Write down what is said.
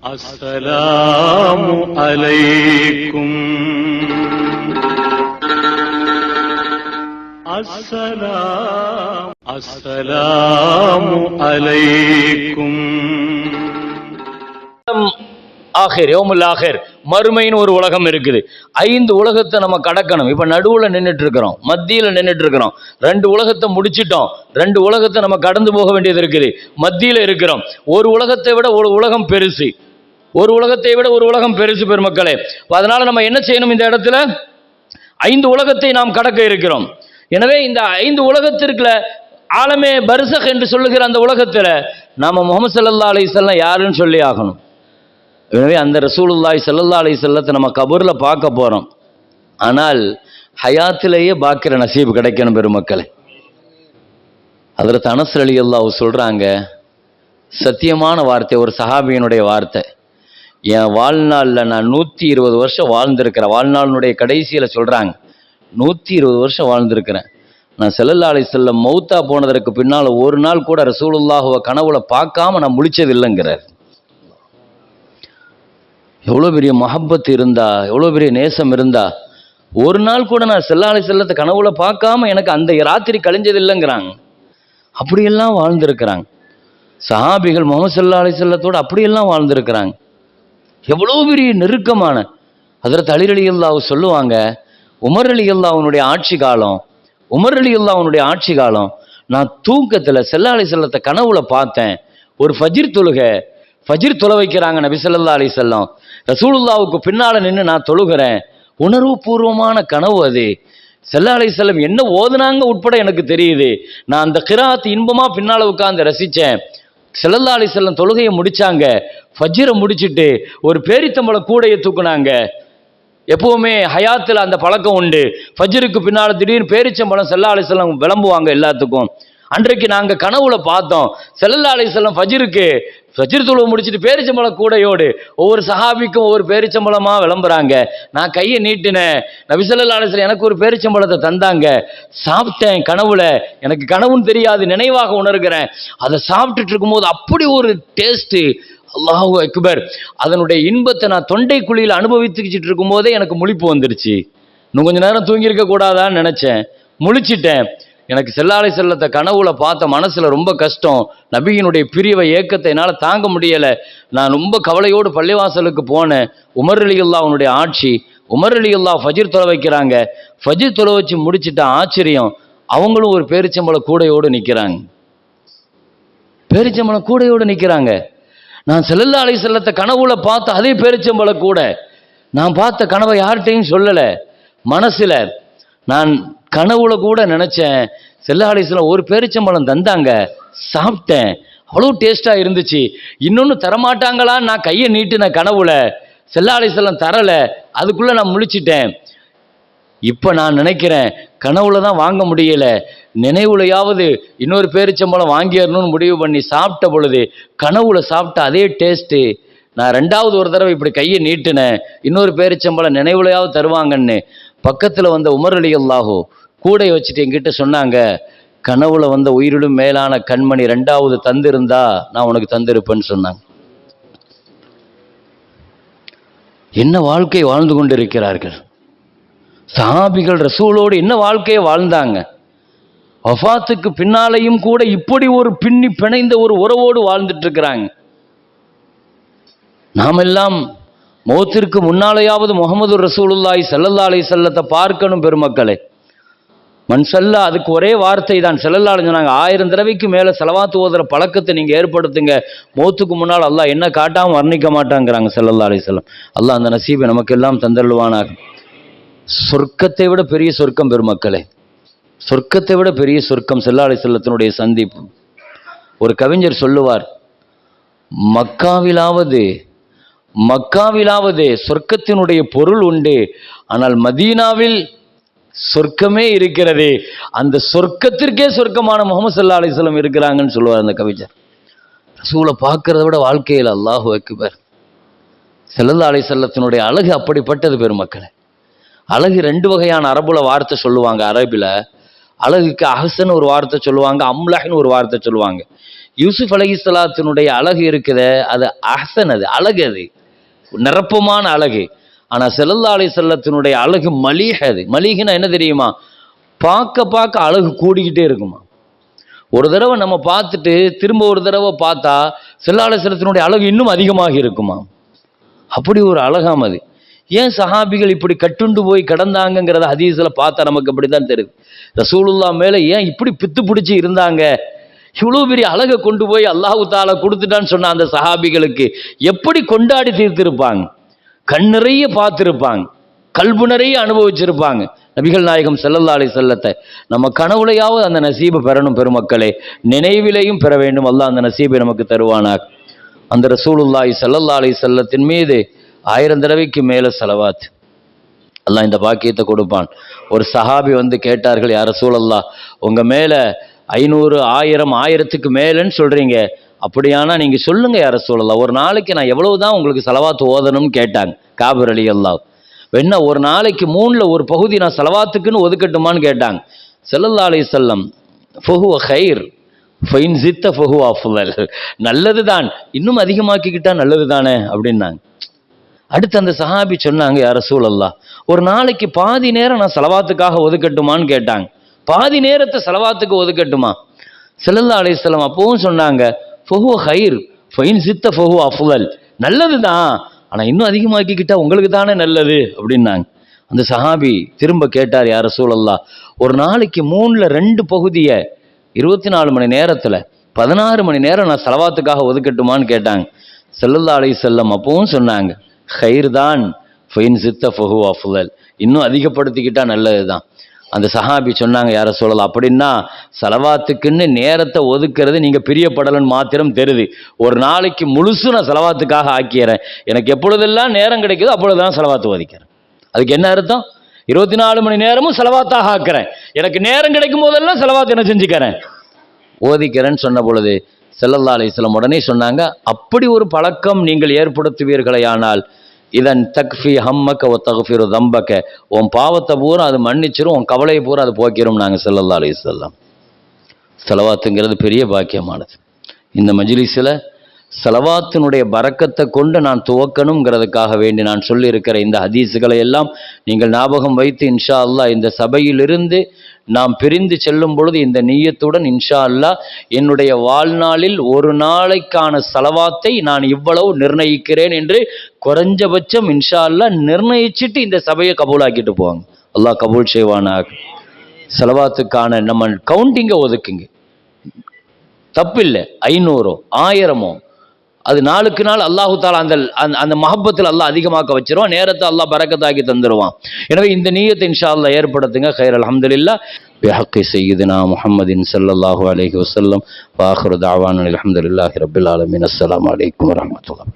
அஸ்ஸலாமு அலைக்கும். அஸ்ஸலாமு அலைக்கும். ஆகிர் யௌமுல் ஆகிர், மறுமைன்னு ஒரு உலகம் இருக்குது. 5 உலகத்தை நம்ம கடக்கணும். இப்ப நடுவுல நின்றுட்டு இருக்கிறோம், மத்தியில நின்றுட்டு இருக்கிறோம். 2 உலகத்தை முடிச்சிட்டோம், 2 உலகத்தை நம்ம கடந்து போக வேண்டியது இருக்குது. மத்தியில இருக்கிறோம். ஒரு உலகத்தை விட ஒரு உலகம் பெருசு, ஒரு உலகத்தை விட ஒரு உலகம் பெருசு பெருமக்களே. அதனால நம்ம என்ன செய்யணும்? இந்த இடத்துல 5 உலகத்தை நாம் கடக்க இருக்கிறோம். எனவே இந்த 5 உலகத்திற்குள்ள ஆலமே பர்சக் என்று சொல்லுகிற அந்த உலகத்துல நாம முஹம்மது ஸல்லல்லாஹு அலைஹி வஸல்லம் யாருன்னு சொல்லி ஆகணும். எனவே அந்த ரசூலுல்லாஹி ஸல்லல்லாஹு அலைஹி வஸல்லத்தை நம்ம கபூர்ல பார்க்க போறோம். ஆனால் ஹயாத்திலேயே பார்க்கிற நசீப் கிடைக்கணும் பெருமக்களே. ஹஜ்ரத் அனஸ் ரலியல்லாஹு சொல்றாங்க, சத்தியமான வார்த்தை, ஒரு சஹாபியினுடைய வார்த்தை. என் வாழ்நாளில் நான் 120 வருஷம் வாழ்ந்திருக்கிறேன். வாழ்நாளினுடைய கடைசியில் சொல்றாங்க, 120 வருஷம் வாழ்ந்திருக்கிறேன். நான் ஸல்லல்லாஹு அலைஹி வஸல்லம் மௌத்தா போனதற்கு பின்னால் ஒரு நாள் கூட ரசூலுல்லாஹுவை கனவுல பார்க்காம நான் முழிச்சது இல்லைங்கிறார். எவ்வளோ பெரிய மஹப்பத் இருந்தா, எவ்வளோ பெரிய நேசம் இருந்தா, ஒரு நாள் கூட நான் ஸல்லல்லாஹு அலைஹி வஸல்லத்தை கனவுல பார்க்காம எனக்கு அந்த ராத்திரி கழிஞ்சது இல்லைங்கிறாங்க. அப்படியெல்லாம் வாழ்ந்திருக்கிறாங்க சஹாபிகள். முஹம்மது ஸல்லல்லாஹு அலைஹி வஸல்லத்தோடு அப்படியெல்லாம் வாழ்ந்திருக்கிறாங்க. எவ்வளோ பெரிய நெருக்கமான. ஹஜ்ரத் அலி ரலியல்லாஹு சொல்லுவாங்க, உமர் ரலியல்லாஹுனுடைய ஆட்சி காலம், உமர் ரலியல்லாஹுனுடைய ஆட்சி காலம், நான் தூக்கத்தில் ஸல்லல்லாஹு அலைஹி வஸல்லத்தை கனவுல பார்த்தேன். ஒரு ஃபஜ்ர் தொழ வைக்கிறாங்க நபி ஸல்லல்லாஹு அலைஹி வஸல்லம். ரசூலுல்லாஹுக்கு பின்னால நின்று நான் தொழுகிறேன். உணர்வு பூர்வமான கனவு அது. ஸல்லல்லாஹு அலைஹி வஸல்லம் என்ன ஓதுனாங்க உட்பட எனக்கு தெரியுது. நான் அந்த கிராத் இன்பமா பின்னால உட்கார்ந்து ரசிச்சேன். ஸல்லல்லாஹு அலைஹி வஸல்லம் தொழுகையை முடிச்சாங்க. ஃபஜ்ரை முடிச்சுட்டு ஒரு பேரித்தம்பள கூடையை தூக்குனாங்க. எப்பவுமே ஹயாத்தில் அந்த பழக்கம் உண்டு. ஃபஜ்ருக்கு பின்னால் திடீர்னு பேரிச்சம்பழம் ஸல்லல்லாஹு அலைஹி வஸல்லம் விளம்புவாங்க எல்லாத்துக்கும். அன்றைக்கு நாங்கள் கனவுல பார்த்தோம், ஸல்லல்லாஹு அலைஹி வஸல்லம் ஃபஜ்ர் தொழுவை முடிச்சுட்டு பேரிச்சம்பழ கூடையோடு ஒவ்வொரு சஹாபிக்கும் ஒவ்வொரு பேரிச்சம்பழமா விளம்புறாங்க. நான் கையை நீட்டினேன், நபி ஸல்லல்லாஹு அலைஹி வஸல்லம் எனக்கு ஒரு பேரிச்சம்பழத்தை தந்தாங்க. சாப்பிட்டேன் கனவுல, எனக்கு கனவுன்னு தெரியாது, நினைவாக உணர்கிறேன். அதை சாப்பிட்டுட்டு இருக்கும்போது அப்படி ஒரு டேஸ்ட்டு, அல்லாஹு அக்பர். அதனுடைய இன்பத்தை நான் தொண்டை குழியில் அனுபவித்துக்கிட்டு இருக்கும் போதே எனக்கு முழிப்பு வந்துருச்சு. இன்னும் கொஞ்ச நேரம் தூங்கியிருக்க கூடாதான்னு நினைச்சேன், முழிச்சிட்டேன். எனக்கு ஸல்லல்லாஹு அலைஹி வஸல்லத்தை கனவுல பார்த்த மனசுல ரொம்ப கஷ்டம். நபியினுடைய பிரிவை ஏக்கத்தை என்னால் தாங்க முடியலை. நான் ரொம்ப கவலையோடு பள்ளிவாசலுக்கு போனேன். உமர் ரலியல்லாஹுனுடைய ஆட்சி. உமர் ரலியல்லாஹு ஃபஜ்ர் தொழ வைக்கிறாங்க. ஃபஜ்ர் தொழ வச்சு முடிச்சுட்ட ஆச்சரியம், அவங்களும் ஒரு பேரிச்சம்பழ கூடையோடு நிற்கிறாங்க. பேரிச்சம்பழ கூடையோடு நிற்கிறாங்க. நான் ஸல்லல்லாஹு அலைஹி வஸல்லத்தை கனவுல பார்த்த அதே பேரிச்சம்பழ கூடை. நான் பார்த்த கனவை யார்கிட்டையும் சொல்லலை. மனசுல நான் கனவுல கூட நினைச்சேன், ஸல்லல்லாஹு அலைஹி வஸல்லம் ஒரு பேரிச்சம்பழம் தந்தாங்க, சாப்பிட்டேன், அவ்வளோ டேஸ்டா இருந்துச்சு. இன்னொன்று தரமாட்டாங்களான்னு நான் கையை நீட்டின கனவுல ஸல்லல்லாஹு அலைஹி வஸல்லம் தரல. அதுக்குள்ள நான் முழிச்சிட்டேன். இப்ப நான் நினைக்கிறேன், கனவுல தான் வாங்க முடியல, நினைவுலையாவது இன்னொரு பேரிச்சம்பழம் வாங்கிடணும்னு முடிவு பண்ணி சாப்பிட்ட பொழுது கனவுல சாப்பிட்ட அதே டேஸ்ட்டு. நான் 2வது ஒரு தடவை இப்படி கையை நீட்டினேன், இன்னொரு பேரிச்சம்பழம் நினைவுலையாவது தருவாங்கன்னு. பக்கத்தில் வந்த உமர் ரலியல்லாஹு கூடை வச்சுட்டு என்கிட்ட சொன்னாங்க, கனவுல வந்த உயிரிலும் மேலான கண்மணி 2வது தந்திருந்தா நான் உனக்கு தந்திருப்பேன்னு சொன்னாங்க. என்ன வாழ்க்கை வாழ்ந்து கொண்டிருக்கிறார்கள் சஹாபிகள். ரசூலோடு என்ன வாழ்க்கையை வாழ்ந்தாங்க. வஃபாத்துக்கு பின்னாலையும் கூட இப்படி ஒரு பின்னி பிணைந்த ஒரு உறவோடு வாழ்ந்துட்டு இருக்கிறாங்க. நாம் எல்லாம் மௌத்திற்கு முன்னாலேயாவது முஹம்மது ரசூலுல்லாஹி ஸல்லல்லாஹு அலைஹி வஸல்லத்தை பார்க்கணும் பெருமக்களே. மன்சல்லா, அதுக்கு ஒரே வார்த்தை தான். ஸல்லல்லாஹு அலைஹி சொன்னாங்க, 1000 தடவைக்கு மேலே ஸலவாத் ஓதுற பழக்கத்தை நீங்கள் ஏற்படுத்துங்க, மௌத்துக்கு முன்னால் அல்லாஹ் என்ன காட்டாமல் வர்ணிக்க மாட்டாங்கிறாங்க ஸல்லல்லாஹு அலைஹி வஸல்லம். அல்லாஹ் அந்த நசீபை நமக்கெல்லாம் தந்தருள்வானாக. சொர்க்கத்தை விட பெரிய சொர்க்கம் பெருமக்களே, சொர்க்கத்தை விட பெரிய சொர்க்கம் ஸல்லல்லாஹு அலைஹி வஸல்லத்தினுடைய சந்திப்பு. ஒரு கவிஞர் சொல்லுவார், மக்காவிலாவது சொர்க்கத்தினுடைய பொருள் உண்டு, ஆனால் மதீனாவில் சொர்க்கமே இருக்கிறது. அந்த சொர்க்கத்திற்கே சொர்க்கமான முஹம்மது ஸல்லல்லாஹு அலைஹி வஸல்லம் இருக்கிறாங்கன்னு சொல்லுவார் அந்த கவிஞர். ரசூலை பார்க்கறத விட வாழ்க்கையில் அல்லாஹு அக்பர். ஸல்லல்லாஹு அலைஹி வஸல்லத்தினுடைய அழகு அப்படிப்பட்டது பெருமக்களே. அழகு 2 வகையான அரபுல வார்த்தை சொல்லுவாங்க. அரபில அழகுக்கு அஹ்சன் ஒரு வார்த்தை சொல்லுவாங்க, அம்லஹ்னு ஒரு வார்த்தை சொல்லுவாங்க. யூசுப் அலைஹிஸ்ஸலாத்தினுடைய அழகு இருக்குதே, அது அஹ்சன், அது அழகு, அது நிரப்பமான அழகு. ஆனால் ஸல்லல்லாஹு அலைஹி வஸல்லத்தினுடைய அழகு மலீஹ். அது மலீஹ்னா என்ன தெரியுமா? பார்க்க பார்க்க அழகு கூடிக்கிட்டே இருக்குமா. ஒரு தடவை நம்ம பார்த்துட்டு திரும்ப ஒரு தடவை பார்த்தா ஸல்லல்லாஹு அலைஹி வஸல்லத்தினுடைய அழகு இன்னும் அதிகமாக இருக்குமா. அப்படி ஒரு அழகாம் அது. ஏன் சஹாபிகள் இப்படி கட்டுண்டு போய் கிடந்தாங்கிறத ஹதீஸ்ல பார்த்தா நமக்கு அப்படித்தான் தெரியுது. ரசூலுல்லாஹ் மேல ஏன் இப்படி பித்து பிடிச்சி இருந்தாங்க? இவ்வளோ பெரிய அழகை கொண்டு போய் அல்லாஹு தாலா கொடுத்துட்டான்னு சொன்ன அந்த சஹாபிகளுக்கு எப்படி கொண்டாடி தீர்த்திருப்பாங்க, கண் நிறைய பார்த்திருப்பாங்க, கல்பு நிறைய அனுபவிச்சிருப்பாங்க. நபிகள் நாயகம் ஸல்லல்லாஹு அலைஹி வஸல்லத்தை நம்ம கனவுலையாவது அந்த நசீபை பெறணும். பெருமக்களே, நினைவிலையும் பெற வேண்டும். அல்லாஹ் அந்த நசீபை நமக்கு தருவானாக. அந்த ரசூலுல்லாஹி ஸல்லல்லாஹு அலைஹி வஸல்லத்தின் மீது 1000 தடவைக்கு மேல ஸலவாத். அல்லாஹ் இந்த பாக்கியத்தை கொடுப்பான். ஒரு சஹாபி வந்து கேட்டார்கள், யா ரசூலல்லாஹ், உங்க மேல 500, 1000, 1000க்கு மேலன்னு சொல்றீங்க, அப்படியானா நீங்க சொல்லுங்க யா ரசூலல்லாஹ், ஒரு நாளைக்கு நான் எவ்வளவுதான் உங்களுக்கு ஸலவாத் ஓதணும்னு கேட்டாங்க காபிர் ரலியல்லாஹு. என்ன ஒரு நாளைக்கு 3ல் ஒரு பகுதி நான் ஸலவாத்துக்குன்னு ஒதுக்கட்டுமான்னு கேட்டாங்க. ஸல்லல்லாஹு அலைஹி வஸல்லம், ஃபஹுவ கைர் ஃபைன் ஜித்த ஃபஹுவ அஃதல், நல்லது தான், இன்னும் அதிகமாக்கிக்கிட்டா நல்லது தானே அப்படின்னாங்க. அடுத்து அந்த சஹாபி சொன்னாங்க, யா ரசூலல்லாஹ், ஒரு நாளைக்கு பாதி நேரம் நான் ஸலவாத்துக்காக ஒதுக்கட்டுமான்னு கேட்டாங்க. பாதி நேரத்தை ஸலவாத்துக்கு ஒதுக்கட்டுமா? ஸல்லல்லாஹு அலைஹி வஸல்லம் அப்பவும் சொன்னாங்க, ஃபஹுவ கைர் ஃபைன் ஜித்த ஃபஹுவ அஃதல், நல்லது தான், ஆனால் இன்னும் அதிகமாக்கிக்கிட்டா உங்களுக்கு தானே நல்லது அப்படின்னாங்க. அந்த சஹாபி திரும்ப கேட்டார், யா ரசூலல்லாஹ், ஒரு நாளைக்கு 3ல் 2 பகுதியை 24 மணி நேரத்தில் 16 மணி நேரம் நான் ஸலவாத்துக்காக ஒதுக்கட்டுமான்னு கேட்டாங்க. ஸல்லல்லாஹு அலைஹி வஸல்லம் அப்பவும் சொன்னாங்க, கைர் தான் ஃபைன் ஜித்த ஃபஹுவ அஃதல், இன்னும் அதிகப்படுத்திக்கிட்டா நல்லது தான். அந்த சஹாபி சொன்னாங்க, யா ரசூலல்லாஹ், அப்படின்னா ஸலவாத்துக்குன்னு நேரத்தை ஒதுக்கிறது நீங்க பிரியப்படலன்னு மாத்திரம் தெரியுது. ஒரு நாளைக்கு முழுசும் நான் ஸலவாத்துக்காக ஆக்கிறேன், எனக்கு எப்பொழுதெல்லாம் நேரம் கிடைக்குதோ அப்பொழுதுதான் ஸலவாத்து ஒதுக்கிறேன். அதுக்கு என்ன அர்த்தம்? 24 மணி நேரமும் ஸலவாத்தாக ஆக்கிறேன், எனக்கு நேரம் கிடைக்கும் போதெல்லாம் ஸலவாத் என்ன செஞ்சுக்கிறேன், ஓதிக்கிறேன்னு சொன்ன பொழுது ஸல்லல்லாஹு அலைஹி வஸல்லம் உடனே சொன்னாங்க, அப்படி ஒரு பழக்கம் நீங்கள் ஏற்படுத்துவீர்களேயானால் இதன் தக்ஃபி ஹம்மக்க வ தக்ஃபிரு தம்பக்க, உன் பாவத்தை பூரா அது மன்னிச்சிரும், உன் கவலையை பூரா அது போக்கிரும் நாங்கள் ஸல்லல்லாஹு அலைஹி வஸல்லம். ஸலவாத்துங்கிறது பெரிய பாக்கியமானது. இந்த மஜ்லிஸில் ஸலவாத்தினுடைய பரக்கத்தை கொண்டு நான் துவக்கணுங்கிறதுக்காக வேண்டி நான் சொல்லியிருக்கிற இந்த ஹதீஸுகளை எல்லாம் நீங்கள் ஞாபகம் வைத்து இன்ஷா அல்லாஹ் இந்த சபையிலிருந்து நாம் பிரிந்து செல்லும் பொழுது இந்த நீயத்துடன் இன்ஷா அல்லாஹ் என்னுடைய வாழ்நாளில் ஒரு நாளைக்கான ஸலவாத்தை நான் இவ்வளவு நிர்ணயிக்கிறேன் என்று குறைஞ்சபட்சம் இன்ஷா அல்லாஹ் நிர்ணயிச்சுட்டு இந்த சபையை கபூலாக்கிட்டு போவாங்க. அல்லாஹ் கபூல் செய்வானாக. ஸலவாத்துக்கான நம்ம கவுண்டிங்கை ஒதுக்குங்க, தப்பில்லை. 500, 1000, அது நாளுக்கு நாள் அல்லாஹு தாலா அந்த மஹப்பத்தில் அல்லாஹ் அதிகமாக்க வச்சிருவான், நேரத்தை அல்லாஹ் பரக்கத்தாக்கி தந்துடுவான். எனவே இந்த நீயத்தை இன்ஷா அல்லாஹ் ஏற்படுத்துங்க. கைர் அல்ஹம்துலில்லாஹ் பிஹக்கி சய்யிதினா முஹம்மதின் ஸல்லல்லாஹு அலைஹி வஸல்லம் வ ஆகிரு தஅவானா அல்ஹம்துலில்லாஹி ரப்பில் ஆலமீன். அஸ்ஸலாமு அலைக்கும் வரஹ்மத்துல்லாஹி.